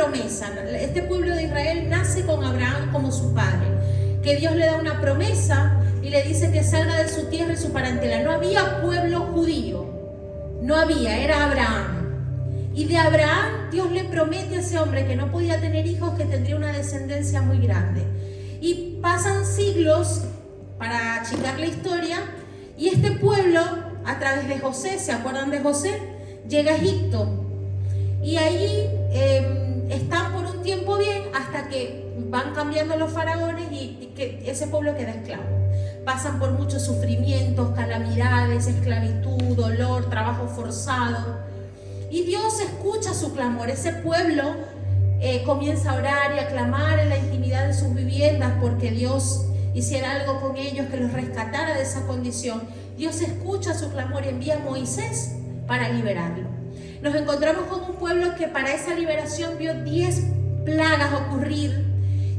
promesa. Este pueblo de Israel nace con Abraham como su padre, que Dios le da una promesa y le dice que salga de su tierra y su parentela. No había pueblo judío, no había, era Abraham. Y de Abraham Dios le promete a ese hombre que no podía tener hijos, que tendría una descendencia muy grande. Y pasan siglos, para achicar la historia, y este pueblo, a través de José, ¿se acuerdan de José? Llega a Egipto. Y ahí están por un tiempo bien, hasta que van cambiando los faraones y que ese pueblo queda esclavo. Pasan por muchos sufrimientos, calamidades, esclavitud, dolor, trabajo forzado. Y Dios escucha su clamor. Ese pueblo comienza a orar y a clamar en la intimidad de sus viviendas porque Dios hiciera algo con ellos, que los rescatara de esa condición. Dios escucha su clamor y envía a Moisés para liberarlo. Nos encontramos con un pueblo que para esa liberación vio 10 plagas ocurrir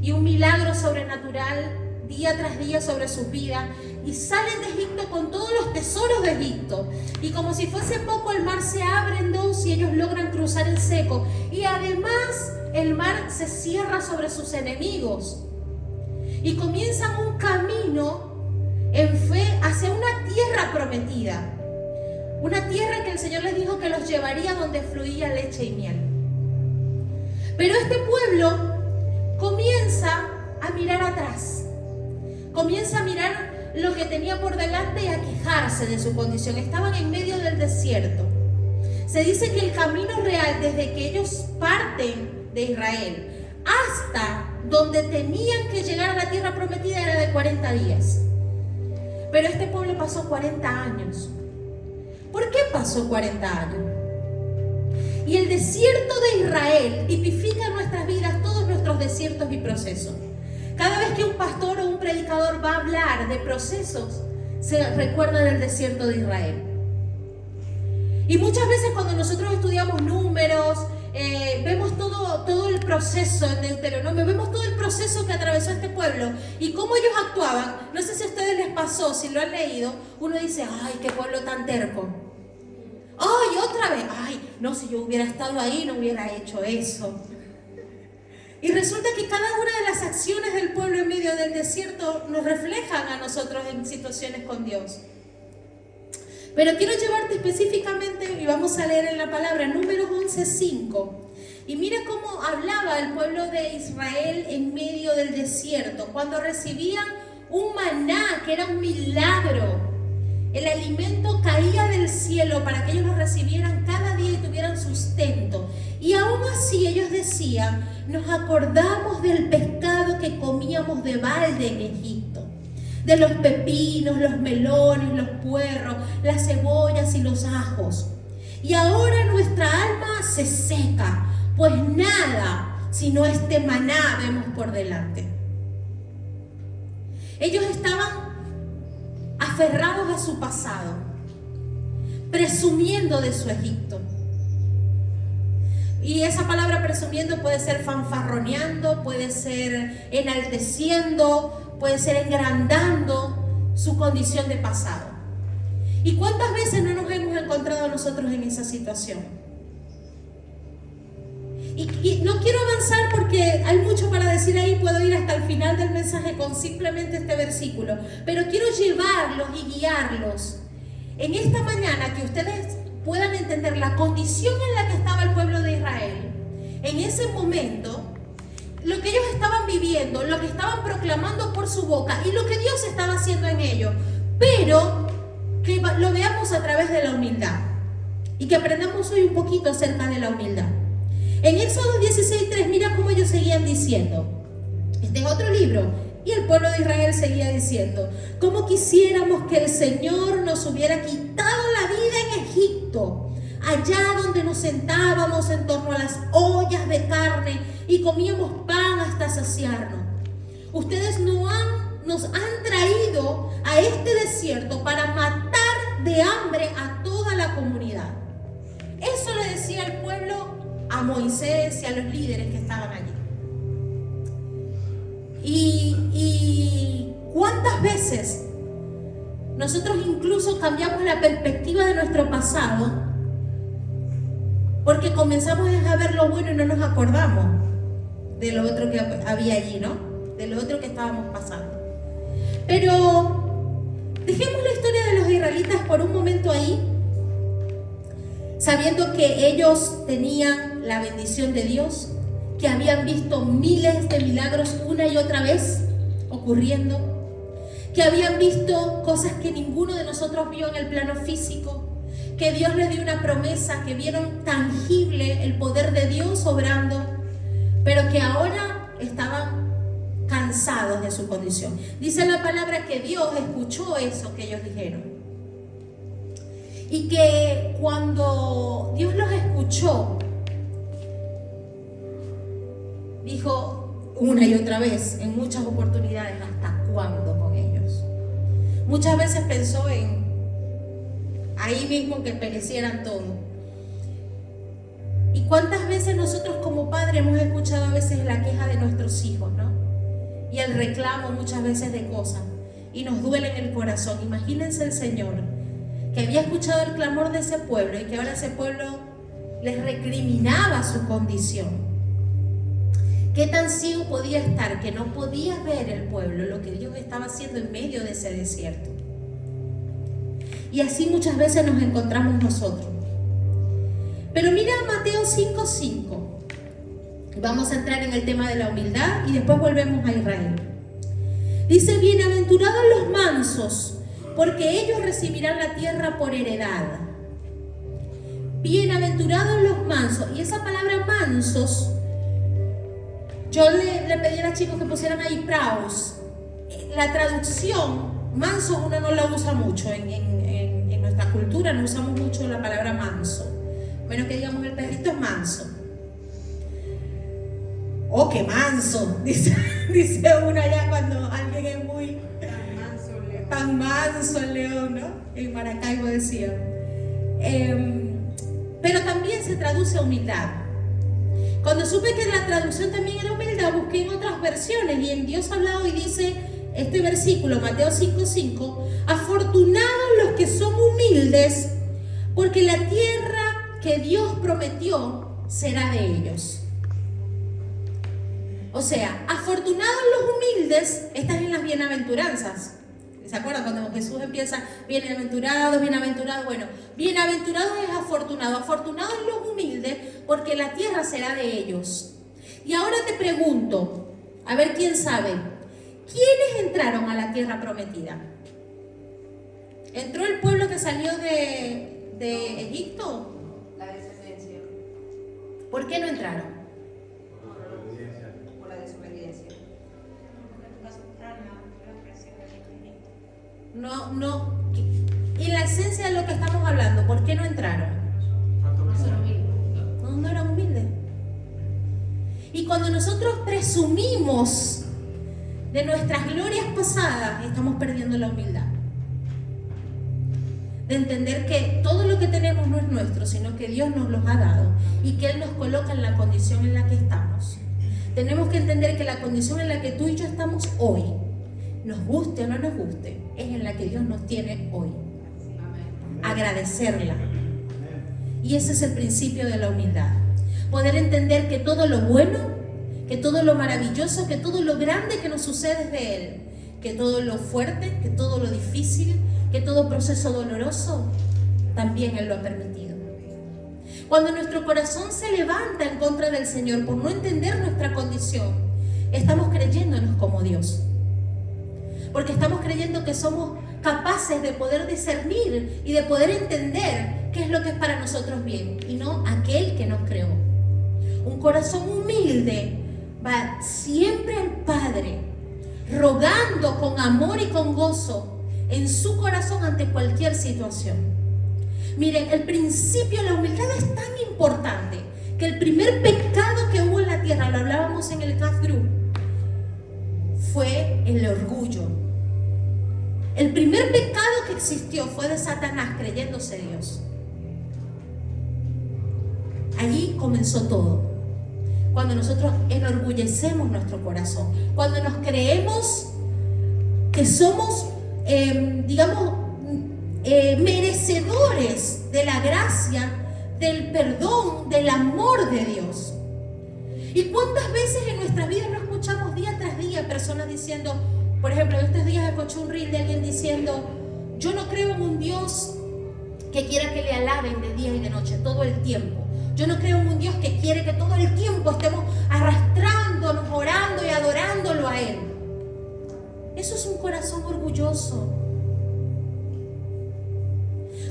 y un milagro sobrenatural día tras día sobre sus vidas, y salen de Egipto con todos los tesoros de Egipto, y como si fuese poco, el mar se abre en dos y ellos logran cruzar en seco, y además el mar se cierra sobre sus enemigos y comienzan un camino en fe hacia una tierra prometida, una tierra que el Señor les dijo que los llevaría donde fluía leche y miel. Pero este pueblo comienza a mirar atrás, comienza a mirar lo que tenía por delante y a quejarse de su condición. Estaban en medio del desierto. Se dice que el camino real, desde que ellos parten de Israel hasta donde tenían que llegar a la tierra prometida, era de 40 días. Pero este pueblo pasó 40 años. ¿Por qué pasó 40 años? Y el desierto de Israel tipifica en nuestras vidas todos nuestros desiertos y procesos. Cada vez que un pastor o un predicador va a hablar de procesos, se recuerda del desierto de Israel. Y muchas veces cuando nosotros estudiamos números, vemos todo el proceso en Deuteronomio, vemos todo el proceso que atravesó este pueblo y cómo ellos actuaban. No sé si a ustedes les pasó, si lo han leído, uno dice, ay, qué pueblo tan terco. Ay, otra vez, ay, no, si yo hubiera estado ahí no hubiera hecho eso. Y resulta que cada una de las acciones del pueblo en medio del desierto nos reflejan a nosotros en situaciones con Dios. Pero quiero llevarte específicamente, y vamos a leer en la palabra, Números 11:5. Y mira cómo hablaba el pueblo de Israel en medio del desierto, cuando recibían un maná, que era un milagro. El alimento caía del cielo para que ellos lo recibieran cada día y tuvieran sustento. Y aún así ellos decían, nos acordamos del pescado que comíamos de balde en Egipto, de los pepinos, los melones, los puerros, las cebollas y los ajos. Y ahora nuestra alma se seca, pues nada sino este maná vemos por delante. Ellos estaban aferrados a su pasado, presumiendo de su Egipto. Y esa palabra presumiendo puede ser fanfarroneando, puede ser enalteciendo, puede ser engrandando su condición de pasado. ¿Y cuántas veces no nos hemos encontrado nosotros en esa situación? Y no quiero avanzar porque hay mucho para decir ahí, puedo ir hasta el final del mensaje con simplemente este versículo, pero quiero llevarlos y guiarlos en esta mañana, que ustedes puedan entender la condición en la que estaba el pueblo de Israel en ese momento, lo que ellos estaban viviendo, lo que estaban proclamando por su boca y lo que Dios estaba haciendo en ellos, pero que lo veamos a través de la humildad y que aprendamos hoy un poquito acerca de la humildad. En Éxodo 16:3, mira cómo ellos seguían diciendo. Este es otro libro. Y el pueblo de Israel seguía diciendo, ¿cómo quisiéramos que el Señor nos hubiera quitado la vida en Egipto, allá donde nos sentábamos en torno a las ollas de carne y comíamos pan hasta saciarnos? Ustedes nos han traído a este desierto para matar de hambre a toda la comunidad. Eso le decía el pueblo a Moisés y a los líderes que estaban allí. Y cuántas veces nosotros incluso cambiamos la perspectiva de nuestro pasado Porque comenzamos a ver lo bueno y no nos acordamos de lo otro que había allí, ¿no? De lo otro que estábamos pasando. Pero dejemos la historia de los israelitas por un momento ahí, sabiendo que ellos tenían la bendición de Dios, que habían visto miles de milagros una y otra vez ocurriendo, que habían visto cosas que ninguno de nosotros vio en el plano físico, que Dios les dio una promesa, que vieron tangible el poder de Dios obrando, pero que ahora estaban cansados de su condición. Dice la palabra que Dios escuchó eso que ellos dijeron. Y que cuando Dios los escuchó, dijo una y otra vez, en muchas oportunidades, ¿hasta cuándo con ellos? Muchas veces pensó en ahí mismo que perecieran todos. ¿Y cuántas veces nosotros como padres hemos escuchado a veces la queja de nuestros hijos, ¿no? Y el reclamo muchas veces de cosas, y nos duele en el corazón? Imagínense el Señor, que había escuchado el clamor de ese pueblo y que ahora ese pueblo les recriminaba su condición. ¿Qué tan ciego podía estar que no podía ver el pueblo lo que Dios estaba haciendo en medio de ese desierto? Y así muchas veces nos encontramos nosotros. Pero mira Mateo 5:5. Vamos a entrar en el tema de la humildad y después volvemos a Israel. Dice: bienaventurados los mansos, porque ellos recibirán la tierra por heredad. Bienaventurados los mansos. Y esa palabra mansos, yo le pedí a los chicos que pusieran ahí praus. La traducción, manso, uno no la usa mucho. En nuestra cultura no usamos mucho la palabra manso. Menos que digamos el perrito es manso. Oh, qué manso, dice uno allá cuando alguien es muy... Tan manso el león, ¿no? En Maracaibo decía. Pero también se traduce a humildad. Cuando supe que la traducción también era humildad, busqué en otras versiones y en Dios hablado y dice este versículo, Mateo 5:5: afortunados los que son humildes, porque la tierra que Dios prometió será de ellos. O sea, afortunados los humildes, estás en las bienaventuranzas. ¿Se acuerdan cuando Jesús empieza, bienaventurados, bienaventurados? Bueno, bienaventurados es afortunado, afortunados los humildes, porque la tierra será de ellos. Y ahora te pregunto, a ver quién sabe, ¿quiénes entraron a la tierra prometida? ¿Entró el pueblo que salió de Egipto? La descendencia. ¿Por qué no entraron? Por la desobediencia. No. Y la esencia de lo que estamos hablando, ¿por qué no entraron? No eran humildes. Y cuando nosotros presumimos de nuestras glorias pasadas, estamos perdiendo la humildad. De entender que todo lo que tenemos no es nuestro, sino que Dios nos los ha dado y que Él nos coloca en la condición en la que estamos. Tenemos que entender que la condición en la que tú y yo estamos hoy, nos guste o no nos guste, es en la que Dios nos tiene hoy. Agradecerla. Y ese es el principio de la humildad. Poder entender que todo lo bueno, que todo lo maravilloso, que todo lo grande que nos sucede es de Él, que todo lo fuerte, que todo lo difícil, que todo proceso doloroso, también Él lo ha permitido. Cuando nuestro corazón se levanta en contra del Señor por no entender nuestra condición, estamos creyéndonos como Dios. Porque estamos creyendo que somos capaces de poder discernir y de poder entender qué es lo que es para nosotros bien, y no aquel que nos creó. Un corazón humilde va siempre al Padre, rogando con amor y con gozo en su corazón ante cualquier situación. Miren, el principio de la humildad es tan importante que el primer pecado que hubo en la tierra, lo hablábamos en el CAF Group, fue el orgullo. El primer pecado que existió fue de Satanás creyéndose Dios. Allí comenzó todo. Cuando nosotros enorgullecemos nuestro corazón, cuando nos creemos que somos, merecedores de la gracia del perdón, del amor de Dios. ¿Y cuántas veces en nuestras vidas no escuchamos día tras día personas diciendo, por ejemplo, estos días escuché un reel de alguien diciendo, yo no creo en un Dios que quiera que le alaben de día y de noche, todo el tiempo. Yo no creo en un Dios que quiere que todo el tiempo estemos arrastrándonos, orando y adorándolo a Él. Eso es un corazón orgulloso.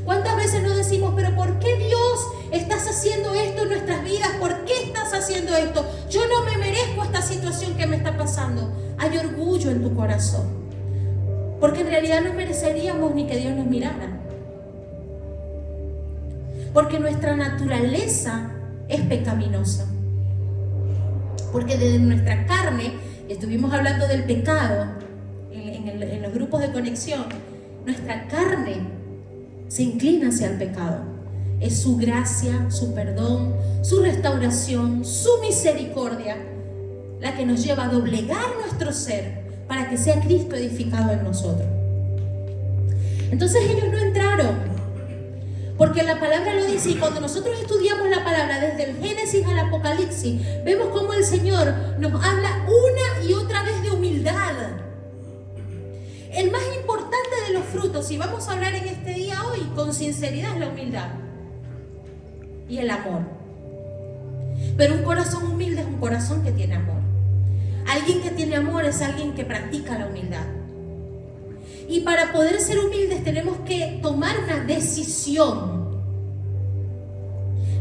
¿Cuántas veces nos decimos, pero ¿por qué Dios estás haciendo esto en nuestras vidas? ¿Por qué estás haciendo esto? Yo no me merezco esta situación que me está pasando. Hay orgullo en tu corazón. Porque en realidad no mereceríamos ni que Dios nos mirara. Porque nuestra naturaleza es pecaminosa. Porque desde nuestra carne, estuvimos hablando del pecado en los grupos de conexión, nuestra carne se inclina hacia el pecado. Es su gracia, su perdón, su restauración, su misericordia, la que nos lleva a doblegar nuestro ser para que sea Cristo edificado en nosotros. Entonces ellos no entraron, porque la palabra lo dice, y cuando nosotros estudiamos la palabra desde el Génesis al Apocalipsis, vemos cómo el Señor nos habla una y otra vez de humildad. El más importante de los frutos, y vamos a hablar en este día hoy con sinceridad, es la humildad y el amor. Pero un corazón humilde es un corazón que tiene amor. Alguien que tiene amor es alguien que practica la humildad. Y para poder ser humildes tenemos que tomar una decisión.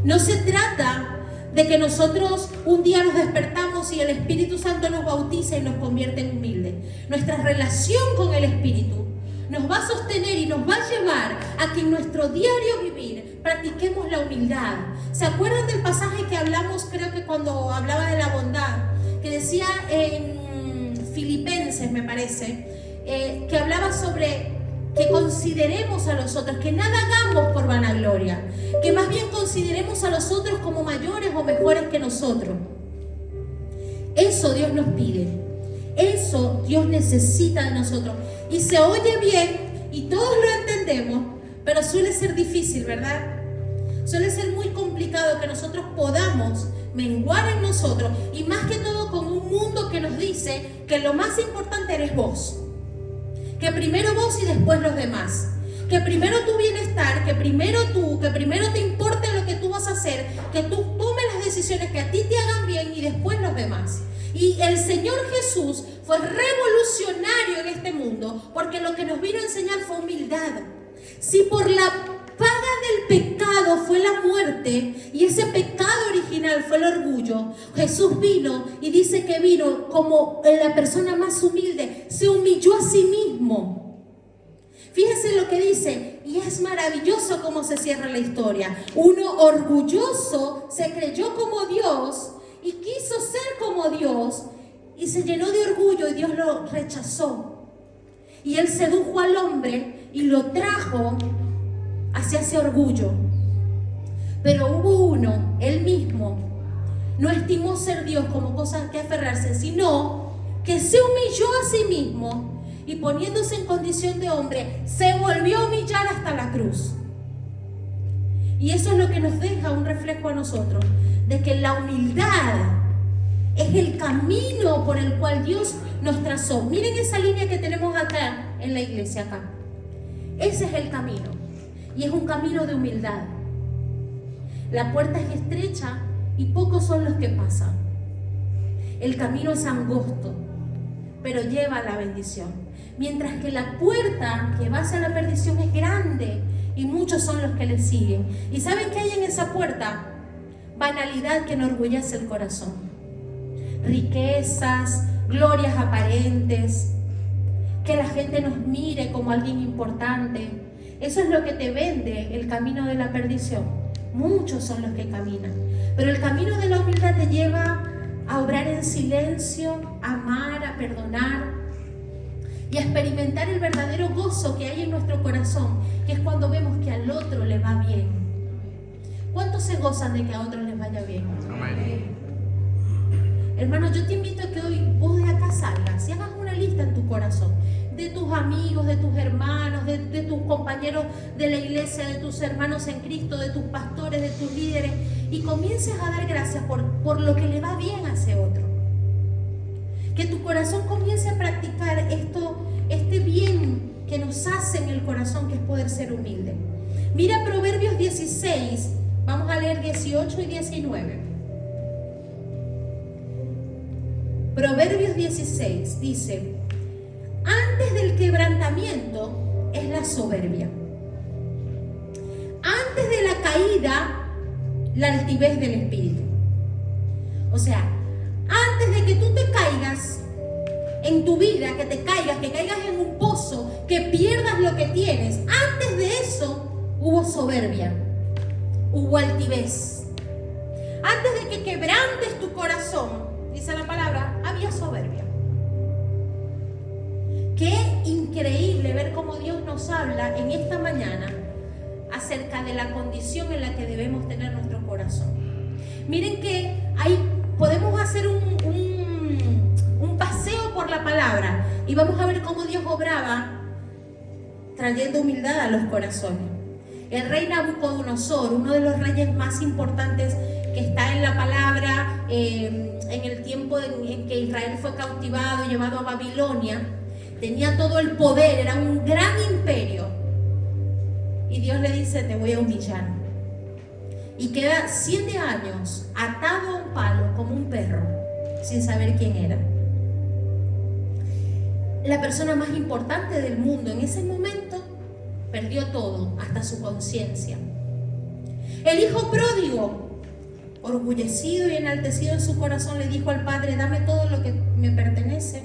No se trata de que nosotros un día nos despertamos y el Espíritu Santo nos bautiza y nos convierte en humildes. Nuestra relación con el Espíritu nos va a sostener y nos va a llevar a que en nuestro diario vivir practiquemos la humildad. ¿Se acuerdan del pasaje que hablamos, creo que cuando hablaba de la bondad? Que decía en Filipenses, me parece, que hablaba sobre que consideremos a los otros, que nada hagamos por vanagloria, que más bien consideremos a los otros como mayores o mejores que nosotros. Eso Dios nos pide, eso Dios necesita de nosotros. Y se oye bien y todos lo entendemos, pero suele ser difícil, ¿verdad? Suele ser muy complicado que nosotros podamos menguar en nosotros, y más que todo con un mundo que nos dice que lo más importante eres vos. Que primero vos y después los demás. Que primero tu bienestar, que primero tú, que primero te importe lo que tú vas a hacer, que tú tomes las decisiones que a ti te hagan bien y después los demás. Y el Señor Jesús fue revolucionario en este mundo porque lo que nos vino a enseñar fue humildad. Si por la paga del pecado fue la muerte y ese pecado original fue el orgullo, Jesús vino y dice que vino como la persona más humilde, se humilló a sí mismo. Fíjense lo que dice, y es maravilloso cómo se cierra la historia. Uno orgulloso se creyó como Dios y quiso ser como Dios y se llenó de orgullo y Dios lo rechazó. Y Él sedujo al hombre y lo trajo hacia ese orgullo. Pero hubo uno, Él mismo, no estimó ser Dios como cosa que aferrarse, sino que se humilló a sí mismo y poniéndose en condición de hombre, se volvió a humillar hasta la cruz. Y eso es lo que nos deja un reflejo a nosotros, de que la humildad es el camino por el cual Dios nos trazó. Miren esa línea que tenemos acá en la iglesia, acá. Ese es el camino. Y es un camino de humildad. La puerta es estrecha y pocos son los que pasan. El camino es angosto, pero lleva a la bendición. Mientras que la puerta que va hacia la perdición es grande y muchos son los que le siguen. ¿Y saben qué hay en esa puerta? Banalidad que enorgullece el corazón. Riquezas, glorias aparentes, que la gente nos mire como alguien importante. Eso es lo que te vende el camino de la perdición. Muchos son los que caminan. Pero el camino de la humildad te lleva a obrar en silencio, a amar, a perdonar y a experimentar el verdadero gozo que hay en nuestro corazón, que es cuando vemos que al otro le va bien. ¿Cuántos se gozan de que a otros les vaya bien? Amén. Hermano, yo te invito a que hoy vos de acá salgas y hagas una lista en tu corazón de tus amigos, de tus hermanos, de tus compañeros de la iglesia, de tus hermanos en Cristo, de tus pastores, de tus líderes, y comiences a dar gracias por lo que le va bien a ese otro. Que tu corazón comience a practicar este bien que nos hace en el corazón, que es poder ser humilde. Mira Proverbios 16, vamos a leer 18 y 19. Proverbios 16 dice: antes del quebrantamiento es la soberbia, antes de la caída, la altivez del espíritu. O sea, antes de que tú te caigas en tu vida, que caigas en un pozo, que pierdas lo que tienes, antes de eso hubo soberbia, hubo altivez. Antes de que quebrantes tu corazón, dice la palabra, había soberbia. Qué increíble ver cómo Dios nos habla en esta mañana acerca de la condición en la que debemos tener nuestro corazón. Miren que ahí podemos hacer un paseo por la palabra y vamos a ver cómo Dios obraba trayendo humildad a los corazones. El rey Nabucodonosor, uno de los reyes más importantes que está en la palabra, en el tiempo en que Israel fue cautivado y llevado a Babilonia, tenía todo el poder, era un gran imperio. Y Dios le dice: te voy a humillar. Y queda 7 años atado a un palo como un perro, sin saber quién era. La persona más importante del mundo en ese momento perdió todo, hasta su conciencia. El hijo pródigo, orgullecido y enaltecido en su corazón, le dijo al padre: dame todo lo que me pertenece,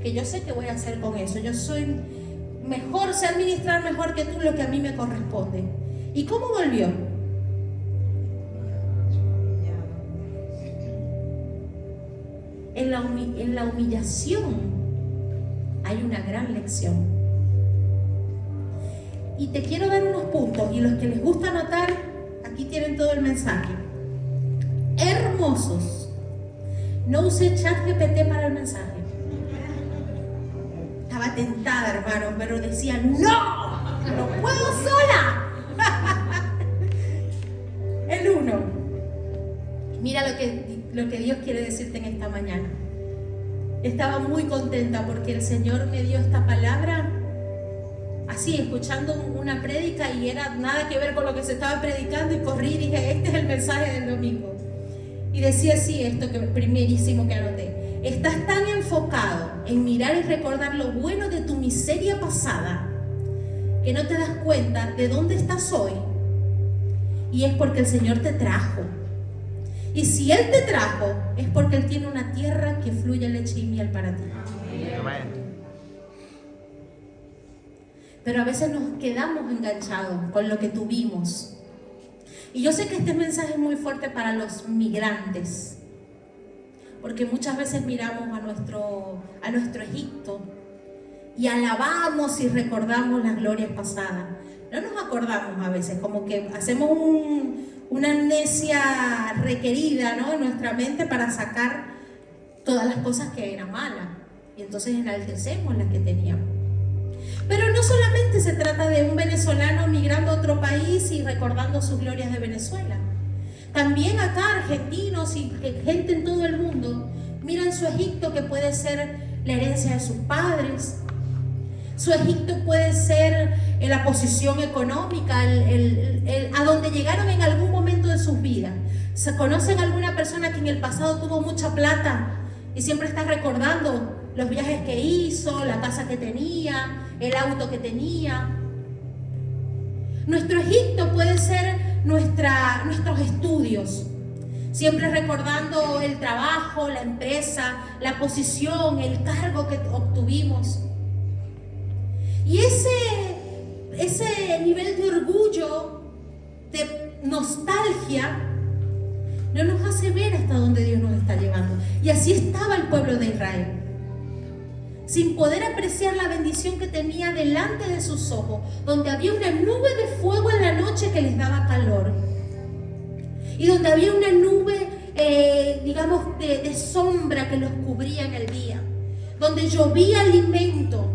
que yo sé qué voy a hacer con eso. Yo soy mejor, sé administrar mejor que tú lo que a mí me corresponde. ¿Y cómo volvió? En la humillación hay una gran lección. Y te quiero dar unos puntos, y los que les gusta anotar, aquí tienen todo el mensaje. Hermosos. No usé ChatGPT para el mensaje. Estaba tentada, hermano, pero decía: no puedo sola. El 1. Mira lo que Dios quiere decirte en esta mañana. Estaba muy contenta porque el Señor me dio esta palabra así, escuchando una prédica, y era nada que ver con lo que se estaba predicando, y corrí y dije: este es el mensaje del domingo. Y decía así, esto que primerísimo que anoté: estás tan enfocado en mirar y recordar lo bueno de tu miseria pasada que no te das cuenta de dónde estás hoy, y es porque el Señor te trajo. Y si Él te trajo, es porque Él tiene una tierra que fluye leche y miel para ti. Amén. Pero a veces nos quedamos enganchados con lo que tuvimos. Y yo sé que este mensaje es muy fuerte para los migrantes, porque muchas veces miramos a nuestro Egipto y alabamos y recordamos las glorias pasadas. No nos acordamos a veces, como que hacemos una amnesia requerida, ¿no?, en nuestra mente para sacar todas las cosas que eran malas, y entonces enaltecemos las que teníamos. Pero no solamente se trata de un venezolano migrando a otro país y recordando sus glorias de Venezuela. También acá argentinos y gente en todo el mundo miran su Egipto, que puede ser la herencia de sus padres. Su Egipto puede ser la posición económica, a donde llegaron en algún momento de sus vidas. ¿Se conocen alguna persona que en el pasado tuvo mucha plata y siempre está recordando los viajes que hizo, la casa que tenía, el auto que tenía? Nuestro Egipto puede ser nuestros estudios, siempre recordando el trabajo, la empresa, la posición, el cargo que obtuvimos. Y ese nivel de orgullo, de nostalgia, no nos hace ver hasta dónde Dios nos está llevando. Y así estaba el pueblo de Israel, sin poder apreciar la bendición que tenía delante de sus ojos, donde había una nube de fuego en la noche que les daba calor, y donde había una nube, de sombra que los cubría en el día, donde llovía alimento,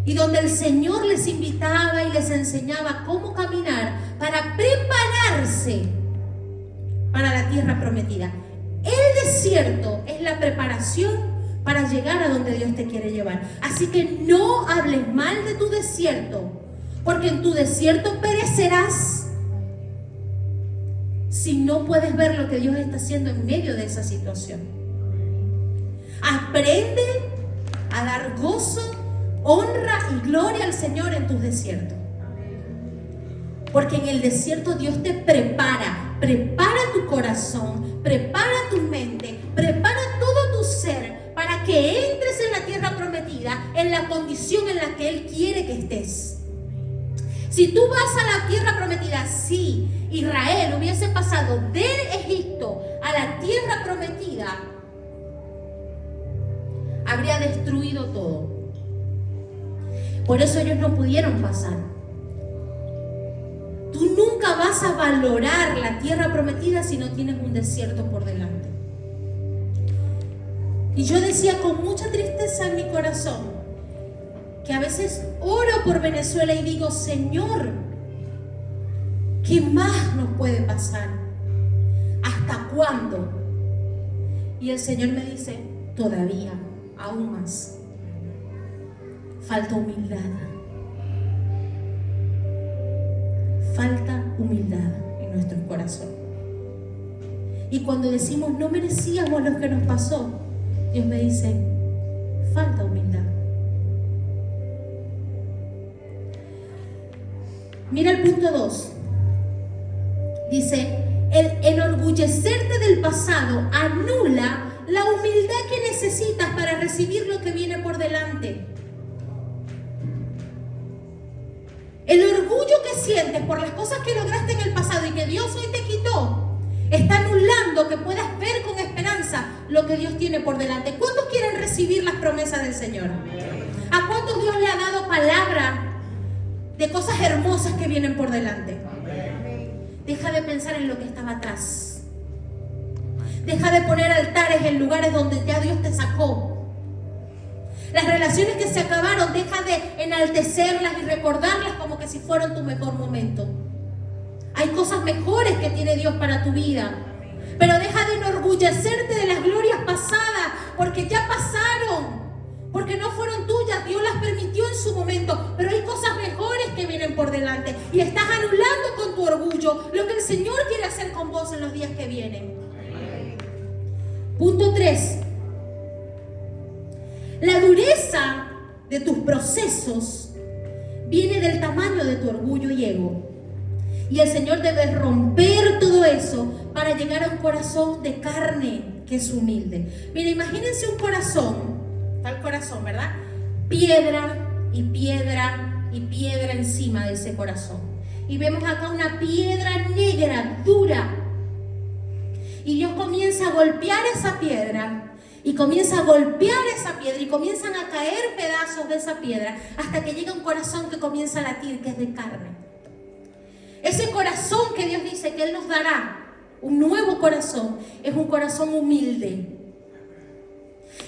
y donde el Señor les invitaba y les enseñaba cómo caminar para prepararse para la tierra prometida. El desierto es la preparación para llegar a donde Dios te quiere llevar. Así que no hables mal de tu desierto, porque en tu desierto perecerás si no puedes ver lo que Dios está haciendo en medio de esa situación. Aprende a dar gozo, honra y gloria al Señor en tus desiertos. Porque en el desierto Dios te prepara tu corazón, prepara tu mente, prepara todo tu ser para que entres en la tierra prometida en la condición en la que Él quiere que estés. Si tú vas a la tierra prometida, si Israel hubiese pasado de Egipto a la tierra prometida, habría destruido todo. Por eso ellos no pudieron pasar. Tú nunca vas a valorar la tierra prometida si no tienes un desierto por delante. Y yo decía con mucha tristeza en mi corazón que a veces oro por Venezuela y digo, Señor, ¿qué más nos puede pasar? ¿Hasta cuándo? Y el Señor me dice, todavía, aún más. Falta humildad. Falta humildad en nuestro corazón. Y cuando decimos no merecíamos lo que nos pasó, Dios me dice, falta humildad. Mira el punto 2. Dice, el enorgullecerte del pasado anula la humildad que necesitas para recibir lo que viene por delante. El orgullo que sientes por las cosas que lograste en el pasado y que Dios hoy te quitó, está anulando que puedas ver con esperanza lo que Dios tiene por delante. ¿Cuántos quieren recibir las promesas del Señor? ¿A cuántos Dios le ha dado palabra de cosas hermosas que vienen por delante? Deja de pensar en lo que estaba atrás. Deja de poner altares en lugares donde ya Dios te sacó. Las relaciones que se acabaron, deja de enaltecerlas y recordarlas como que si fueran tu mejor momento. Hay cosas mejores que tiene Dios para tu vida. Pero deja de enorgullecerte de las glorias pasadas, porque ya pasaron. Porque no fueron tuyas, Dios las permitió en su momento. Pero hay cosas mejores que vienen por delante. Y estás anulando con tu orgullo lo que el Señor quiere hacer con vos en los días que vienen. Punto 3. La dureza de tus procesos viene del tamaño de tu orgullo y ego. Y el Señor debe romper todo eso para llegar a un corazón de carne que es humilde. Mira, imagínense un corazón, tal corazón, ¿verdad? Piedra y piedra y piedra encima de ese corazón. Y vemos acá una piedra negra, dura. Y Dios comienza a golpear esa piedra. Y comienza a golpear esa piedra y comienzan a caer pedazos de esa piedra hasta que llega un corazón que comienza a latir, que es de carne. Ese corazón que Dios dice que Él nos dará, un nuevo corazón, es un corazón humilde.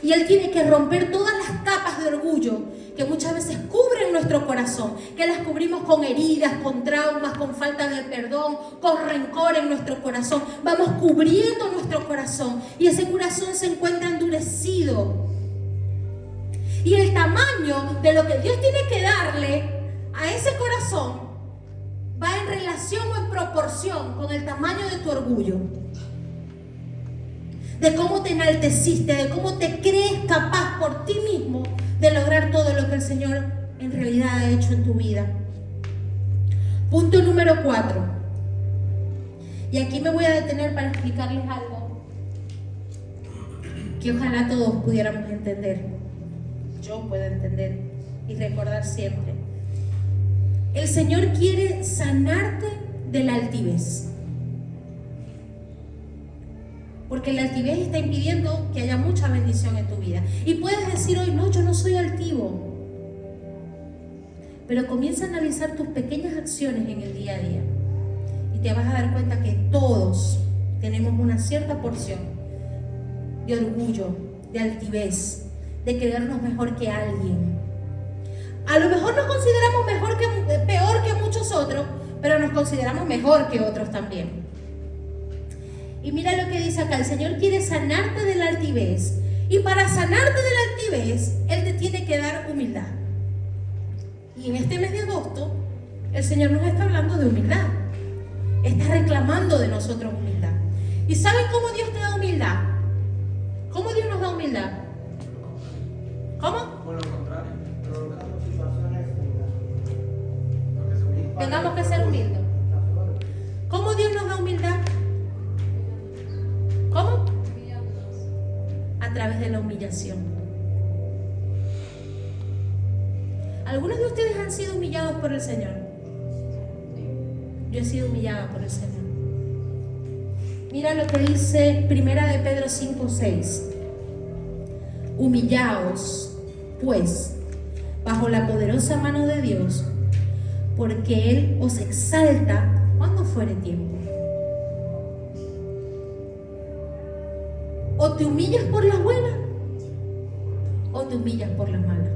Y Él tiene que romper todas las capas de orgullo que muchas veces cubren nuestro corazón, que las cubrimos con heridas, con traumas, con falta de perdón, con rencor en nuestro corazón. Vamos cubriendo nuestro corazón y ese corazón se encuentra endurecido. Y el tamaño de lo que Dios tiene que darle a ese corazón va en relación o en proporción con el tamaño de tu orgullo. De cómo te enalteciste, de cómo te crees capaz por ti mismo de lograr todo lo que el Señor en realidad ha hecho en tu vida. Punto número 4. Y aquí me voy a detener para explicarles algo que ojalá todos pudiéramos entender. Yo puedo entender y recordar siempre. El Señor quiere sanarte de la altivez. Porque la altivez está impidiendo que haya mucha bendición en tu vida. Y puedes decir hoy, no, yo no soy altivo. Pero comienza a analizar tus pequeñas acciones en el día a día. Y te vas a dar cuenta que todos tenemos una cierta porción de orgullo, de altivez, de creernos mejor que alguien. A lo mejor nos consideramos peor que muchos otros, pero nos consideramos mejor que otros también. Y mira lo que dice acá, el Señor quiere sanarte de la altivez. Y para sanarte de la altivez, Él te tiene que dar humildad. Y en este mes de agosto, el Señor nos está hablando de humildad. Está reclamando de nosotros humildad. ¿Y saben cómo Dios te da humildad? ¿Cómo Dios nos da humildad? ¿Cómo? Por lo contrario, Tengamos que ser humildes. ¿Cómo Dios nos da humildad? ¿Cómo? A través de la humillación. ¿Algunos de ustedes han sido humillados por el Señor? Yo he sido humillada por el Señor. Mira lo que dice 1 de Pedro 5:6. Humillaos, pues, bajo la poderosa mano de Dios, porque Él os exalta cuando fuere tiempo. O te humillas por las buenas, o te humillas por las malas.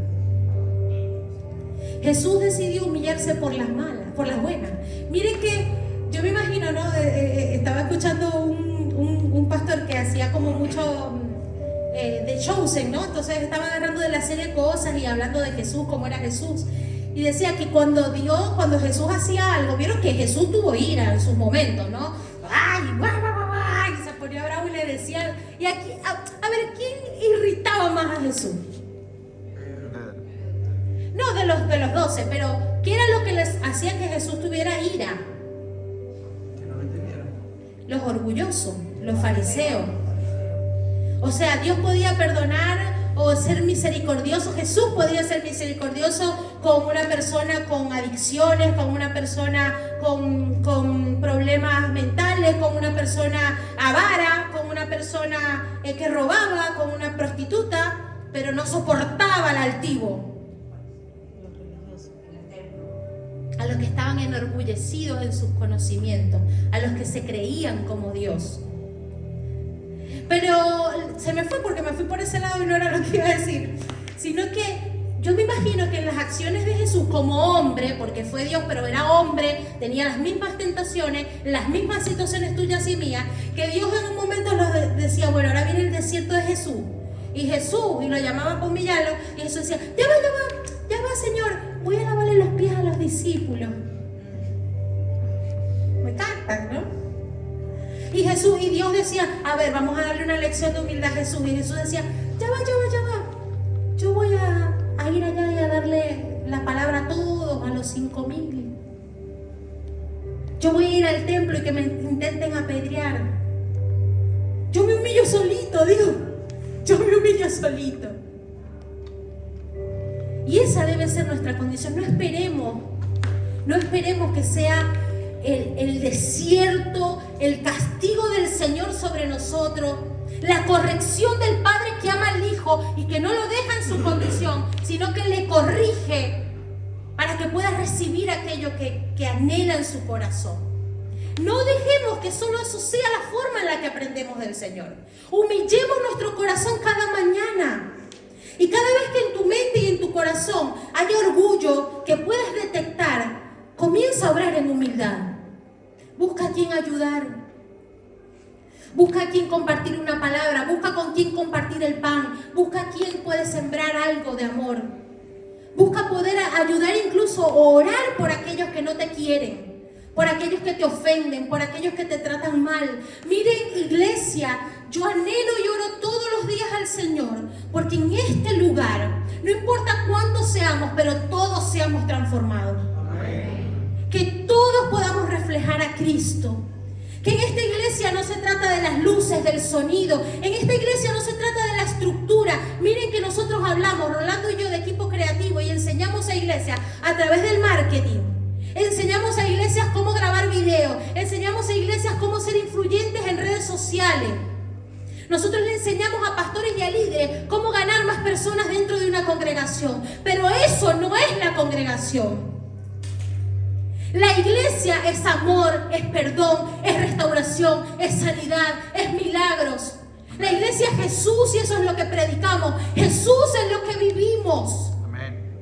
Jesús decidió humillarse por las malas, por las buenas. Miren que yo me imagino, ¿no? Estaba escuchando un pastor que hacía como mucho de Chosen, ¿no? Entonces estaba agarrando de la serie cosas y hablando de Jesús, cómo era Jesús. Y decía que cuando Jesús hacía algo, vieron que Jesús tuvo ira en sus momentos, ¿no? ¡Ay! Y se ponía bravo y le decía. Y aquí, a ver, ¿quién irritaba más a Jesús? No de los 12, pero ¿qué era lo que les hacía que Jesús tuviera ira? que no lo entendieron. Los orgullosos, los fariseos. O sea, Dios podía perdonar o ser misericordioso. Jesús podía ser misericordioso con una persona con adicciones, con una persona con problemas mentales, con una persona avara, con una persona que robaba, con una prostituta, pero no soportaba al altivo. A los que estaban enorgullecidos en sus conocimientos, a los que se creían como Dios. Pero se me fue porque me fui por ese lado y no era lo que iba a decir, sino que yo me imagino que en las acciones de Jesús como hombre, porque fue Dios pero era hombre, tenía las mismas tentaciones, las mismas situaciones tuyas y mías, que Dios en un momento decía, bueno, ahora viene el desierto de Jesús, y lo llamaba para humillarlo, y Jesús decía, ya va Señor, voy a lavarle los pies a los discípulos. Me cantan, ¿no? Y Dios decía, a ver, vamos a darle una lección de humildad a Jesús. Y Jesús decía, ya va. Yo voy a ir allá y a darle la palabra a todos, a los 5,000. Yo voy a ir al templo y que me intenten apedrear. Yo me humillo solito, Dios. Yo me humillo solito. Y esa debe ser nuestra condición. No esperemos que sea el desierto, el castigo del Señor sobre nosotros, la corrección del Padre que ama al Hijo y que no lo deja en su condición, sino que le corrige para que pueda recibir aquello que anhela en su corazón. No dejemos que solo eso sea la forma en la que aprendemos del Señor. Humillemos nuestro corazón cada mañana. Y cada vez que en tu mente y en tu corazón haya orgullo que puedas detectar, comienza a obrar en humildad. Busca a quien ayudar. Busca a quien compartir una palabra. Busca con quien compartir el pan. Busca a quien puede sembrar algo de amor. Busca poder ayudar incluso o orar por aquellos que no te quieren, por aquellos que te ofenden, por aquellos que te tratan mal. Miren, iglesia, yo anhelo y oro todos los días al Señor, porque en este lugar, no importa cuántos seamos, pero todos seamos transformados. Amén. Que todos podamos reflejar a Cristo. Que en esta iglesia no se trata de las luces, del sonido. En esta iglesia no se trata de la estructura. Miren que nosotros hablamos, Rolando y yo, de equipo creativo, y enseñamos a iglesias a través del marketing. Enseñamos a iglesias cómo grabar video. Enseñamos a iglesias cómo ser influyentes en redes sociales. Nosotros le enseñamos a pastores y a líderes cómo ganar más personas dentro de una congregación. Pero eso no es la congregación. La iglesia es amor, es perdón, es restauración, es sanidad, es milagros. La iglesia es Jesús y eso es lo que predicamos. Jesús es lo que vivimos. Amén.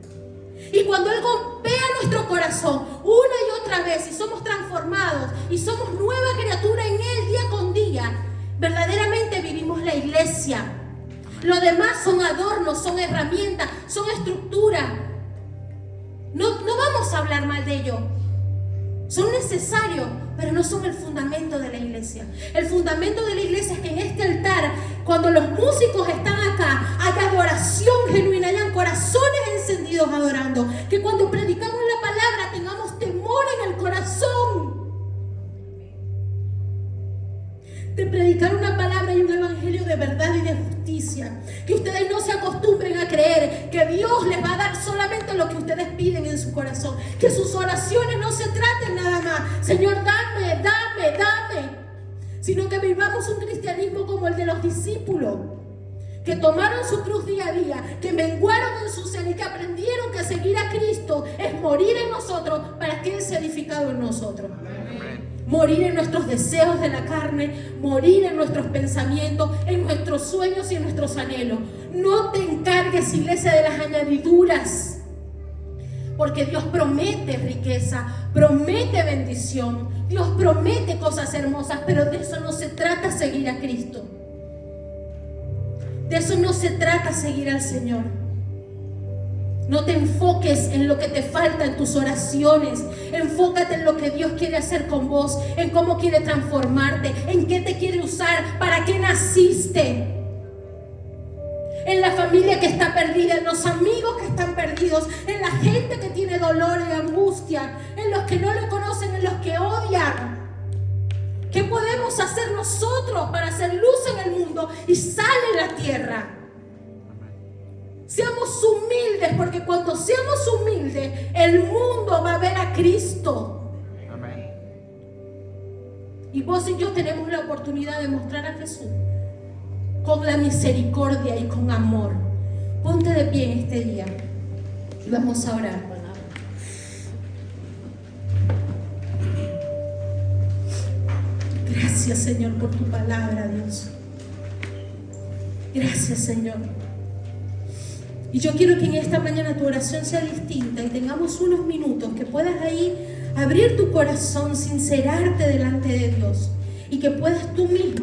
Y cuando Él golpea nuestro corazón una y otra vez y somos transformados y somos nueva criatura en Él día con día, verdaderamente vivimos la iglesia. Lo demás son adornos, son herramientas, son estructuras. No vamos a hablar mal de ello. Son necesarios, pero no son el fundamento de la iglesia. El fundamento de la iglesia es que en este altar, cuando los músicos están acá, haya adoración genuina, hayan corazones encendidos adorando. Que cuando predicamos la palabra tengamos temor en el corazón de predicar una palabra y un evangelio de verdad y de justicia. Que ustedes no se acostumbren a creer que Dios les va a dar solamente lo que ustedes piden en su corazón. Que sus oraciones no se traten nada más, Señor, dame, dame, dame, sino que vivamos un cristianismo como el de los discípulos, que tomaron su cruz día a día, que menguaron en su ser y que aprendieron que seguir a Cristo es morir en nosotros para que Él sea edificado en nosotros. Morir en nuestros deseos de la carne, morir en nuestros pensamientos, en nuestros sueños y en nuestros anhelos. No te encargues, iglesia, de las añadiduras, porque Dios promete riqueza, promete bendición, Dios promete cosas hermosas, pero de eso no se trata seguir a Cristo. De eso no se trata seguir al Señor. No te enfoques en lo que te falta en tus oraciones. Enfócate en lo que Dios quiere hacer con vos, en cómo quiere transformarte, en qué te quiere usar, para qué naciste. En la familia que está perdida, en los amigos que están perdidos, en la gente que tiene dolor y angustia, en los que no lo conocen, en los que odian. ¿Qué podemos hacer nosotros para hacer luz en el mundo y sal en la tierra? Seamos humildes, porque cuando seamos humildes, el mundo va a ver a Cristo. Amén. Y vos y yo tenemos la oportunidad de mostrar a Jesús con la misericordia y con amor. Ponte de pie en este día y vamos a orar. Gracias, Señor, por tu palabra, Dios. Gracias, Señor. Y yo quiero que en esta mañana tu oración sea distinta y tengamos unos minutos que puedas ahí abrir tu corazón, sincerarte delante de Dios y que puedas tú mismo